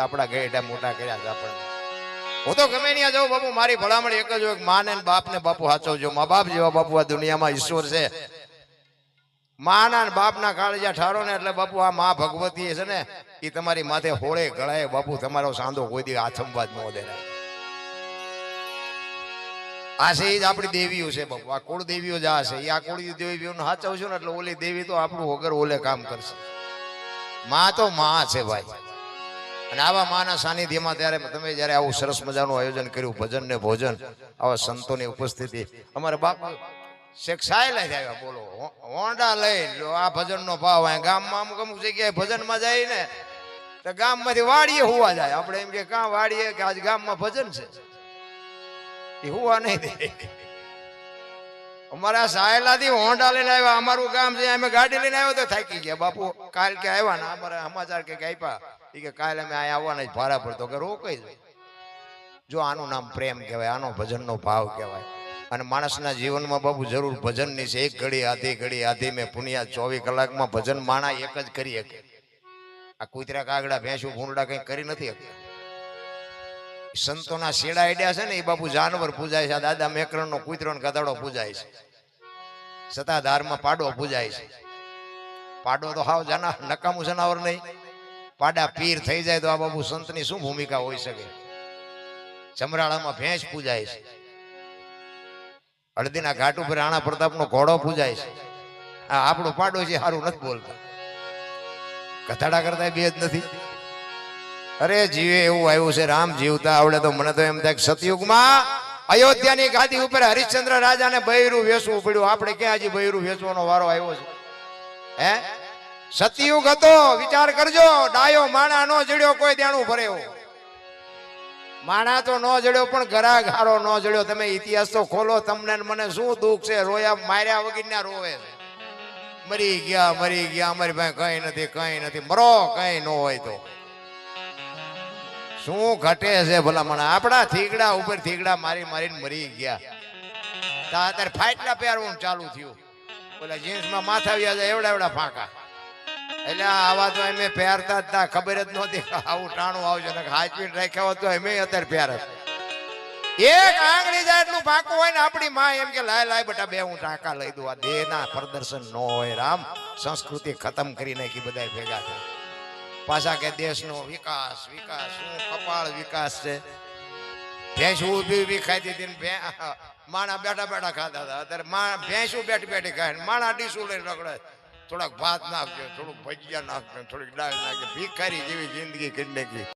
આપણા ગેડા મોટા કર્યા છે આપણને. હું તો ગમે ત્યાં જાઉં બાપુ મારી ભલામણ એક જ હોય, માને બાપ ને બાપુ સાચવજો. મા બાપ જેવા બાપુ આ દુનિયામાં ઈશ્વર છે. માના બાપના કાળજા ઠારો ને એટલે બાપુ આ મા ભગવતી છે ને એ તમારી માથે હોળે ગળાએ બાપુ તમારો સાંધો કોઈ દી આથમવા જ ન દે. આ છે એ જ આપણી દેવીઓ છે બાપુ. આ કુળ દેવીઓ જ આ છે. એ આ કુળ દેવીઓ સાચવશું ને એટલે ઓલી દેવી તો આપણું વગર ઓલે કામ કરશે. માં તો માં છે ભાઈ. અને આવા માના સાનિધ્યમાં ત્યારે તમે જયારે આવું સરસ મજાનું આયોજન કર્યું, ભજન ને ભોજન, આવા સંતોની ઉપસ્થિતિ, અમારા બાપુ શેખ સાહેલ આવ્યા. બોલો હોન્ડા લઈ લો. આ ભજન નો ભાવ ગામમાં અમુક અમુક જગ્યાએ ભજનમાં જાય ને તો ગામમાંથી વાડીએ હોવા જાય. આપણે એમ કે કાં વાડીએ કે આજ ગામમાં ભજન છે એ હોવા નહીં દે. અમારા સાહેલાથી હોન્ડા લઈને આવ્યા. અમારું ગામ છે અમે ગાડી લઈને આવ્યો તો થાકી ગયા બાપુ. કાલ કે આવ્યા ને અમારા સમાચાર કે આપ્યા કે કાલે અમે અહીંયા આવવાના ભાડા પડતો કે રોકાઈ જાય. જો આનું નામ પ્રેમ કહેવાય, આનો ભજનનો ભાવ કહેવાય. અને માણસના જીવનમાં બાપુ જરૂર ભજનની છે. એક ઘડી આધી મેં પુનિયા 24 કલાકમાં ભજન માણા એક જ કરી શકે. આ કૂતરા કાગડા ભેંસું ભૂંડા કઈ કરી નથી શકતા. સંતોના શેડા આઈડિયા છે ને એ બાપુ જાનવર પૂજાય છે. દાદા મેકરણ નો કૂતરો ને ગધાડો પૂજાય છે. સતાધારમાં પાડો પૂજાય છે. પાડો તો હાવ જાના નકામું જનાવર નહીં. પાડા પીર થઈ જાય તો આ બાપુ સંતની શું ભૂમિકા હોઈ શકે. ચમરાળામાં ભેંસ પૂજાય છે. હળદીના ઘાટ ઉપર રાણા પ્રતાપનો ઘોડો પૂજાય છે. આ આપણો પાડો છે સારું નથી બોલતા. કથાડા કરતા બે જ નથી. અરે જીવે એવું આવ્યું છે. રામ જીવતા આવડે તો મને તો એમ થાય સતયુગમાં અયોધ્યાની ગાદી ઉપર હરિશ્ચંદ્ર રાજાને બૈરું વેચવું પડ્યું. આપણે ક્યાં હજી બૈરું વેચવાનો વારો આવ્યો છે? હે, સતયુગ હતો. વિચાર કરજો. ડાયો માણા નો જડ્યો કોઈ દેણું ભરેવો. માણા તો ન જડ્યો પણ ઘરાક હારો ન જડ્યો. તમે ઇતિહાસ તો ખોલો. તમને મને શું દુઃખ છે? રોયા માર્યા વગર ના રોવે છે. મરી ગયા અમારી પાસે કઈ નથી. મરો કઈ ન હોય તો શું ઘટે છે ભલા મને? આપણા થીગડા ઉપર થીગડા મારીને મરી ગયા. અત્યારે ફાટલા પહેરવાનું ચાલુ થયું. બોલા જીન્સમાં માથા વ્યા જાય એવડા ફાંકા. એટલે આવા તો અમે પહેરતા જ ના. ખબર જ નહોતી આવું ટાણું આવશે. હાચવીને રાખ્યા હોત તો અમે અત્યારે પહેરત. એક આંગળી જાય એટલું પાકું હોય ને આપણી માં એમ કે લાય બેટા બે હું ટાંકા લઈ દઉં. આ દેહના પ્રદર્શન ન હોય. રામ સંસ્કૃતિ ખતમ કરી નાખી બધા ભેગા થાય. પાછા કે દેશનો વિકાસ શું કપાળ વિકાસ છે. ભેંસું ઊભી ખાતી હતી માણા બેઠા ખાતા હતા. અત્યારે ભેંસું બેઠી ખાય. માણા ડીશું લઈને રગડે. થોડાક ભાત નાખજો, થોડુંક ભજીયા નાખજો, થોડીક દાળ નાખજો. ભિખારી જેવી જિંદગી કરી નાખી.